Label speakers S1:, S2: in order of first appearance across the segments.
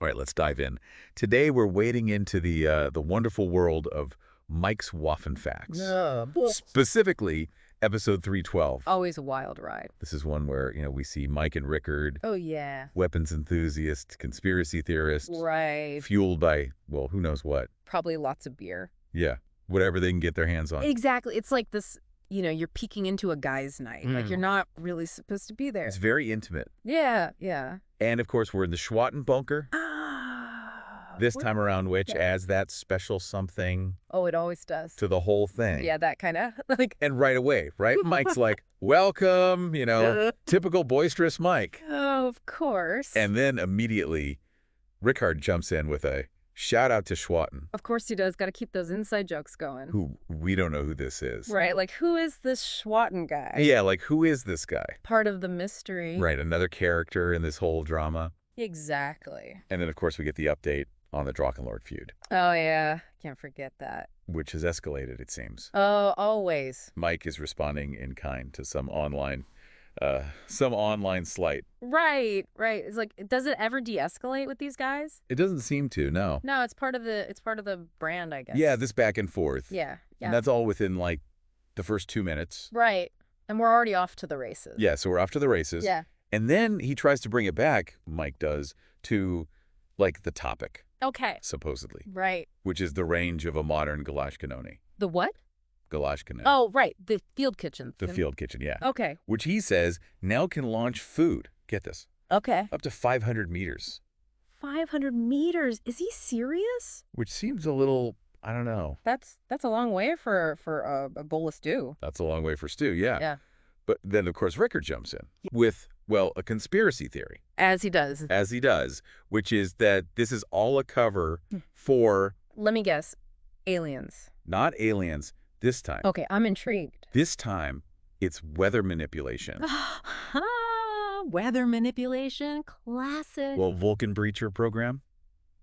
S1: All right, let's dive in. Today we're wading into the wonderful world of Mike's Waffen Facts. Specifically, episode 312.
S2: Always a wild ride.
S1: This is one where, we see Mike and Rickard,
S2: Oh, yeah.
S1: weapons enthusiasts, conspiracy theorists,
S2: Right.
S1: fueled by, well, who knows what.
S2: Probably lots of beer.
S1: Yeah, whatever they can get their hands on.
S2: Exactly. It's like this, you're peeking into a guy's night. Like, you're not really supposed to be there.
S1: It's very intimate.
S2: Yeah, yeah.
S1: And, of course, we're in the Schwatten bunker. This time around, which adds that special something.
S2: Oh, it always does.
S1: To the whole thing.
S2: Yeah, that kind of like.
S1: And right away, right? Mike's like, welcome, typical boisterous Mike.
S2: Oh, of course.
S1: And then immediately, Rickard jumps in with a shout out to Schwatten.
S2: Of course he does. Got to keep those inside jokes going.
S1: Who we don't know who this is.
S2: Right. Like, who is this Schwatten guy?
S1: Yeah, like, who is this guy?
S2: Part of the mystery.
S1: Right, another character in this whole drama.
S2: Exactly.
S1: And then, of course, we get the update on the Drachenlord feud.
S2: Oh, yeah. Can't forget that.
S1: Which has escalated, it seems.
S2: Oh, always.
S1: Mike is responding in kind to some online slight.
S2: Right. It's like, does it ever de-escalate with these guys?
S1: It doesn't seem to, no.
S2: No, it's part of the brand, I guess.
S1: Yeah, this back and forth.
S2: Yeah.
S1: And that's all within, like, the first 2 minutes.
S2: Right. And we're already off to the races.
S1: Yeah, so we're off to the races.
S2: Yeah.
S1: And then he tries to bring it back, Mike does, to, like, the topic.
S2: Okay.
S1: Supposedly.
S2: Right.
S1: Which is the range of a modern Gulasch cannoni.
S2: The what?
S1: Gulasch cannoni.
S2: Oh, right. The field kitchen.
S1: The field kitchen, yeah.
S2: Okay.
S1: Which he says now can launch food. Get this.
S2: Okay.
S1: Up to 500 meters.
S2: 500 meters? Is he serious?
S1: Which seems a little, I don't know.
S2: That's a long way for a bowl of stew.
S1: That's a long way for stew, yeah.
S2: Yeah.
S1: But then, of course, Rickard jumps in with, well, a conspiracy theory.
S2: As he does.
S1: As he does, which is that this is all a cover for...
S2: Let me guess. Aliens.
S1: Not aliens this time.
S2: Okay, I'm intrigued.
S1: This time, it's weather manipulation.
S2: Weather manipulation. Classic.
S1: Well, Vulcan Breacher program.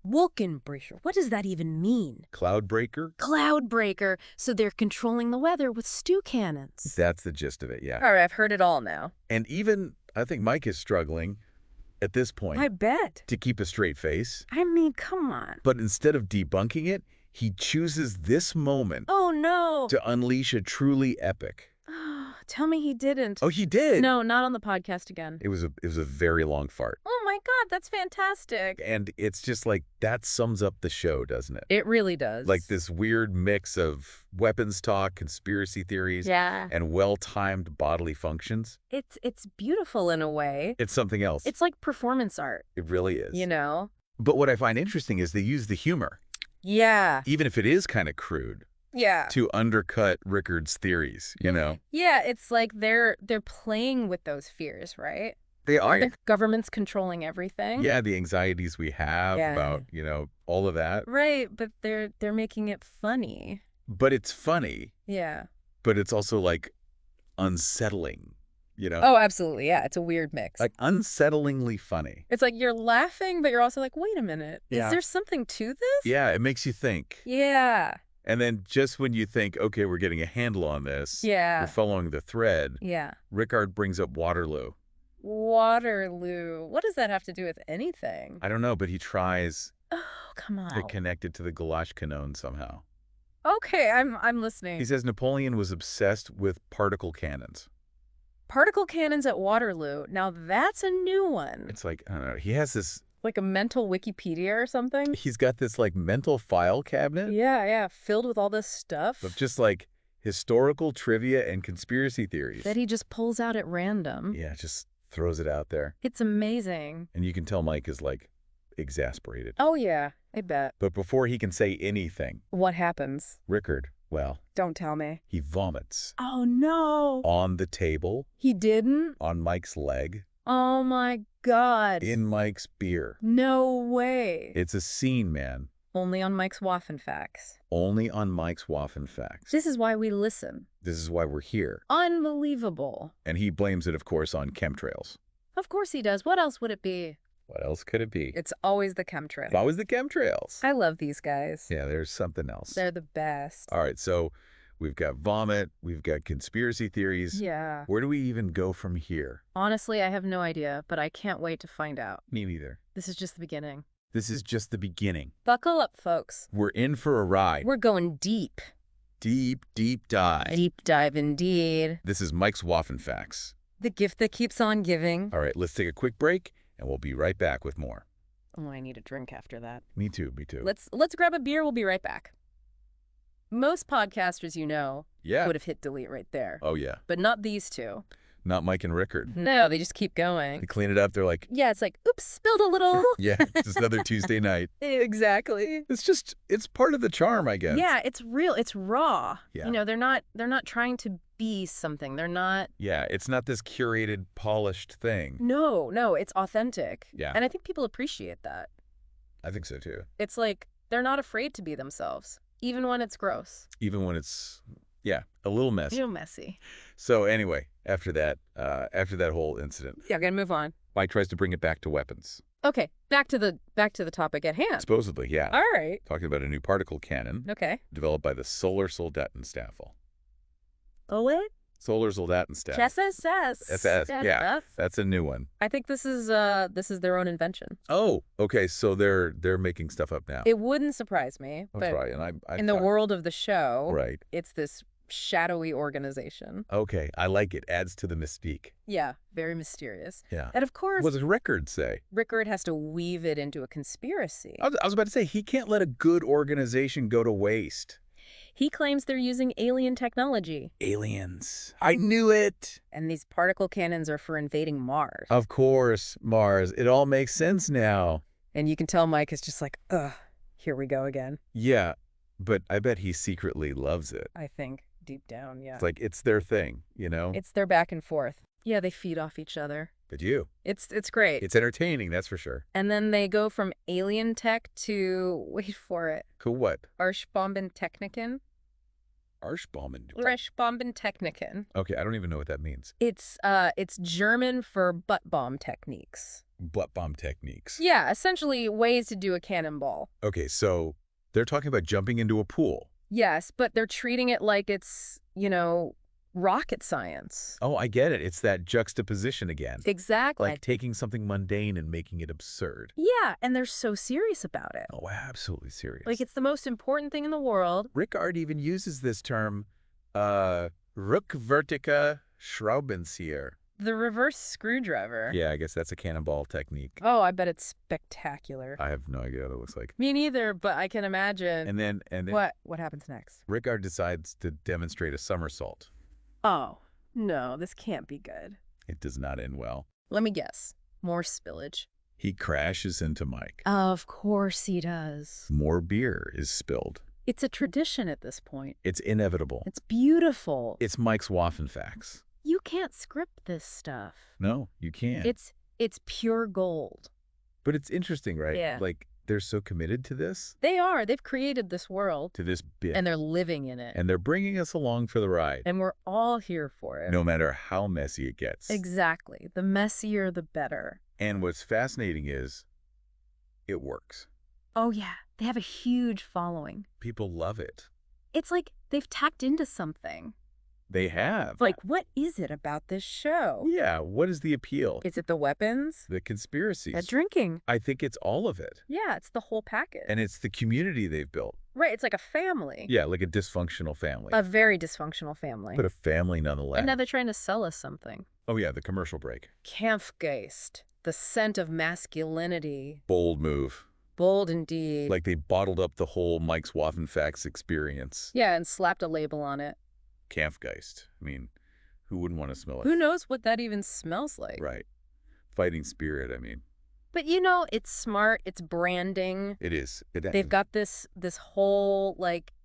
S2: Vulcan Breacher. What does that even mean?
S1: Cloud Breaker.
S2: Cloud breaker. So they're controlling the weather with stew cannons.
S1: That's the gist of it, yeah.
S2: All right, I've heard it all now.
S1: And even, I think Mike is struggling at this point.
S2: I bet.
S1: To keep a straight face.
S2: I mean, come on.
S1: But instead of debunking it, he chooses this moment.
S2: Oh, no.
S1: To unleash a truly epic.
S2: Tell me he didn't.
S1: Oh, he did.
S2: No, not on the podcast again.
S1: It was a very long fart.
S2: Oh my God, that's fantastic.
S1: And it's just like, that sums up the show, doesn't it?
S2: It really does.
S1: Like this weird mix of weapons talk, conspiracy theories, and well-timed bodily functions.
S2: It's beautiful in a way.
S1: It's something else.
S2: It's like performance art.
S1: It really is.
S2: But
S1: what I find interesting is they use the humor.
S2: Yeah.
S1: Even if it is kind of crude.
S2: Yeah.
S1: To undercut Rickard's theories,
S2: Yeah, it's like they're playing with those fears, right?
S1: They are.
S2: The government's controlling everything.
S1: Yeah, the anxieties we have about, all of that.
S2: Right, but they're making it funny.
S1: But it's funny.
S2: Yeah.
S1: But it's also like unsettling,
S2: Oh, absolutely. Yeah, it's a weird mix.
S1: Like unsettlingly funny.
S2: It's like you're laughing, but you're also like, wait a minute.
S1: Yeah.
S2: Is there something to this?
S1: Yeah, it makes you think.
S2: Yeah.
S1: And then just when you think, okay, we're getting a handle on this.
S2: Yeah.
S1: We're following the thread.
S2: Yeah.
S1: Rickard brings up Waterloo.
S2: Waterloo. What does that have to do with anything?
S1: I don't know, but he tries
S2: come on.
S1: to connect it to the Gulasch canon somehow.
S2: Okay, I'm listening.
S1: He says Napoleon was obsessed with particle cannons.
S2: Particle cannons at Waterloo. Now that's a new one.
S1: It's like, I don't know, he has this...
S2: Like a mental Wikipedia or something?
S1: He's got this like mental file cabinet.
S2: Yeah, filled with all this stuff.
S1: Of just like historical trivia and conspiracy theories.
S2: That he just pulls out at random.
S1: Yeah, just throws it out there.
S2: It's amazing.
S1: And you can tell Mike is like exasperated.
S2: Oh yeah, I bet.
S1: But before he can say anything.
S2: What happens?
S1: Rickard, well.
S2: Don't tell me.
S1: He vomits.
S2: Oh no.
S1: On the table.
S2: He didn't?
S1: On Mike's leg.
S2: Oh my God.
S1: In Mike's beer.
S2: No way.
S1: It's a scene, man.
S2: Only on Mike's Waffen Facts.
S1: Only on Mike's Waffen Facts.
S2: This is why we listen.
S1: This is why we're here.
S2: Unbelievable.
S1: And he blames it, of course, on chemtrails.
S2: Of course he does. What else would it be?
S1: What else could it be?
S2: It's always the chemtrails.
S1: It's always the chemtrails.
S2: I love these guys.
S1: Yeah, there's something else.
S2: They're the best.
S1: All right, so we've got vomit. We've got conspiracy theories.
S2: Yeah.
S1: Where do we even go from here?
S2: Honestly, I have no idea, but I can't wait to find out.
S1: Me neither.
S2: This is just the beginning.
S1: This is just the beginning.
S2: Buckle up, folks.
S1: We're in for a ride.
S2: We're going deep.
S1: Deep, deep dive.
S2: Deep dive indeed.
S1: This is Mike's Waffen Facts.
S2: The gift that keeps on giving.
S1: All right, let's take a quick break, and we'll be right back with more.
S2: Oh, I need a drink after that.
S1: Me too, me too.
S2: Let's grab a beer. We'll be right back. Most podcasters would have hit delete right there.
S1: Oh, yeah.
S2: But not these two.
S1: Not Mike and Rickard.
S2: No, they just keep going.
S1: They clean it up. They're like...
S2: Yeah, it's like, oops, spilled a little.
S1: Yeah, it's just another Tuesday night.
S2: Exactly.
S1: It's part of the charm, I guess.
S2: Yeah, it's real. It's raw.
S1: Yeah.
S2: They're not trying to be something. They're not...
S1: Yeah, it's not this curated, polished thing.
S2: No, it's authentic.
S1: Yeah.
S2: And I think people appreciate that.
S1: I think so, too.
S2: It's like, they're not afraid to be themselves, even when it's gross.
S1: Even when it's, a little messy.
S2: A little messy.
S1: So anyway, after that whole incident.
S2: Yeah, gotta move on.
S1: Mike tries to bring it back to weapons.
S2: Okay, back to the topic at hand.
S1: Supposedly, yeah.
S2: All right.
S1: Talking about a new particle cannon.
S2: Okay.
S1: Developed by the Solar Soldatenstaffel.
S2: Oh, what?
S1: Solar Soldatenstaffel.
S2: SS.
S1: Yeah. That's a new one.
S2: I think this is their own invention.
S1: Oh, okay. So they're making stuff up now.
S2: It wouldn't surprise me.
S1: That's
S2: but
S1: right. And I
S2: in the world of the show,
S1: right,
S2: it's this shadowy organization.
S1: Okay, I like it. Adds to the mystique.
S2: Yeah, very mysterious.
S1: Yeah.
S2: And of course,
S1: what does Rickard say?
S2: Rickard has to weave it into a conspiracy.
S1: I was about to say, he can't let a good organization go to waste.
S2: He claims they're using alien technology.
S1: Aliens. I knew it.
S2: And these particle cannons are for invading Mars.
S1: Of course, Mars. It all makes sense now.
S2: And you can tell Mike is just like, ugh, here we go again.
S1: Yeah, but I bet he secretly loves it.
S2: I think, deep down, yeah.
S1: It's like, it's their thing, you know?
S2: It's their back and forth. Yeah, they feed off each other.
S1: But you.
S2: It's great.
S1: It's entertaining, that's for sure.
S2: And then they go from alien tech to, wait for it.
S1: Cool what?
S2: Arschbombentechniken. Arschbombentechniken.
S1: Okay, I don't even know what that means.
S2: It's German for butt bomb techniques.
S1: Butt bomb techniques.
S2: Yeah, essentially ways to do a cannonball.
S1: Okay, so they're talking about jumping into a pool.
S2: Yes, but they're treating it like it's, rocket science.
S1: Oh, I get it. It's that juxtaposition again.
S2: Exactly.
S1: Like taking something mundane and making it absurd.
S2: Yeah, and they're so serious about it.
S1: Oh, absolutely serious.
S2: Like it's the most important thing in the world.
S1: Rickard even uses this term, Rückwärtige Schraubenzieher.
S2: The reverse screwdriver.
S1: Yeah, I guess that's a cannonball technique.
S2: Oh, I bet it's spectacular.
S1: I have no idea what it looks like.
S2: Me neither, but I can imagine.
S1: And then
S2: What happens next?
S1: Rickard decides to demonstrate a somersault.
S2: Oh, no, this can't be good.
S1: It does not end well.
S2: Let me guess. More spillage.
S1: He crashes into Mike.
S2: Of course he does.
S1: More beer is spilled.
S2: It's a tradition at this point.
S1: It's inevitable.
S2: It's beautiful.
S1: It's Mike's Waffen Facts.
S2: You can't script this stuff.
S1: No, you can't.
S2: It's pure gold.
S1: But it's interesting, right?
S2: Yeah.
S1: Like, they're so committed to this.
S2: They are. They've created this world.
S1: To this bit.
S2: And they're living in it.
S1: And they're bringing us along for the ride.
S2: And we're all here for it.
S1: No matter how messy it gets.
S2: Exactly. The messier, the better.
S1: And what's fascinating is, it works.
S2: Oh, yeah. They have a huge following.
S1: People love it.
S2: It's like they've tapped into something.
S1: They have.
S2: Like, what is it about this show?
S1: Yeah, what is the appeal?
S2: Is it the weapons?
S1: The conspiracies.
S2: The drinking.
S1: I think it's all of it.
S2: Yeah, it's the whole package.
S1: And it's the community they've built.
S2: Right, it's like a family.
S1: Yeah, like a dysfunctional family.
S2: A very dysfunctional family.
S1: But a family nonetheless.
S2: And now they're trying to sell us something.
S1: Oh yeah, the commercial break.
S2: Kampfgeist. The scent of masculinity.
S1: Bold move.
S2: Bold indeed.
S1: Like they bottled up the whole Mike's Waffen Facts experience.
S2: Yeah, and slapped a label on it.
S1: Kampfgeist. I mean, who wouldn't want to smell it?
S2: Who knows what that even smells like?
S1: Right. Fighting spirit, I mean.
S2: But it's smart, it's branding.
S1: It is.
S2: They've got this whole,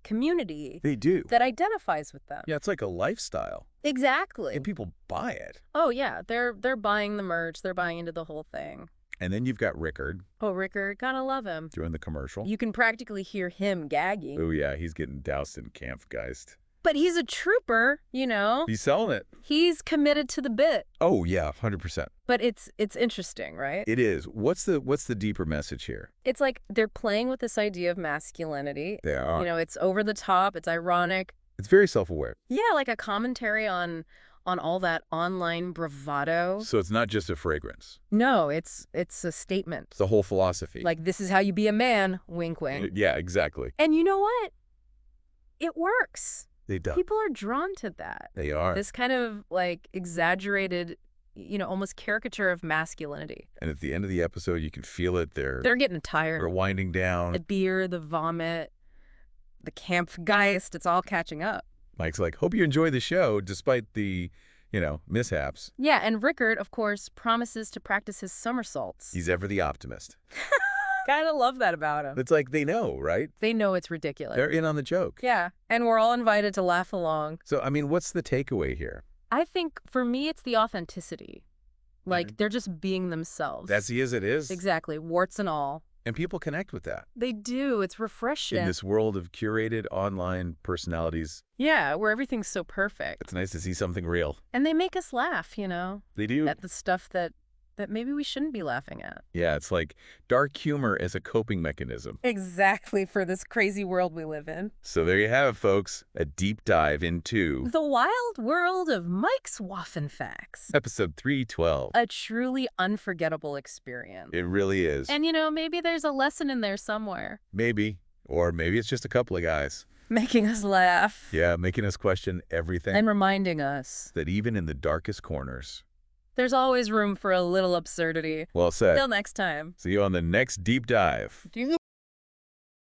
S2: community.
S1: They do.
S2: That identifies with them.
S1: Yeah, it's like a lifestyle.
S2: Exactly.
S1: And people buy it.
S2: Oh, yeah. They're buying the merch. They're buying into the whole thing.
S1: And then you've got Rickard.
S2: Oh, Rickard. Gotta love him.
S1: Doing the commercial.
S2: You can practically hear him gagging.
S1: Oh, yeah. He's getting doused in Kampfgeist.
S2: But he's a trooper,
S1: He's selling it.
S2: He's committed to the bit.
S1: Oh, yeah, 100%.
S2: But it's interesting, right?
S1: It is. What's the deeper message here?
S2: It's like they're playing with this idea of masculinity.
S1: They are.
S2: It's over the top, it's ironic.
S1: It's very self-aware.
S2: Yeah, like a commentary on on all that online bravado.
S1: So it's not just a fragrance.
S2: No, it's a statement.
S1: It's a whole philosophy.
S2: Like, this is how you be a man, wink, wink.
S1: Yeah, exactly.
S2: And you know what? It works.
S1: They do.
S2: People are drawn to that.
S1: They are.
S2: This kind of, like, exaggerated, almost caricature of masculinity.
S1: And at the end of the episode, you can feel it. They're
S2: getting tired.
S1: They're winding down.
S2: The beer, the vomit, the Kampfgeist, it's all catching up.
S1: Mike's like, hope you enjoy the show, despite the, mishaps.
S2: Yeah, and Rickard, of course, promises to practice his somersaults.
S1: He's ever the optimist.
S2: Kind of love that about him.
S1: It's like they know, right?
S2: They know it's ridiculous.
S1: They're in on the joke.
S2: Yeah, and we're all invited to laugh along.
S1: So, what's the takeaway here?
S2: I think, for me, it's the authenticity. Like, they're just being themselves.
S1: That's as it is.
S2: Exactly, warts and all.
S1: And people connect with that.
S2: They do. It's refreshing.
S1: In this world of curated online personalities.
S2: Yeah, where everything's so perfect.
S1: It's nice to see something real.
S2: And they make us laugh,
S1: They do.
S2: At the stuff that maybe we shouldn't be laughing at.
S1: Yeah, it's like dark humor as a coping mechanism.
S2: Exactly, for this crazy world we live in.
S1: So there you have it, folks. A deep dive into
S2: the wild world of Mike's Waffen Facts.
S1: Episode 312.
S2: A truly unforgettable experience.
S1: It really is.
S2: And, maybe there's a lesson in there somewhere.
S1: Maybe. Or maybe it's just a couple of guys.
S2: Making us laugh.
S1: Yeah, making us question everything.
S2: And reminding us
S1: that even in the darkest corners,
S2: there's always room for a little absurdity.
S1: Well said.
S2: Till next time.
S1: See you on the next deep dive.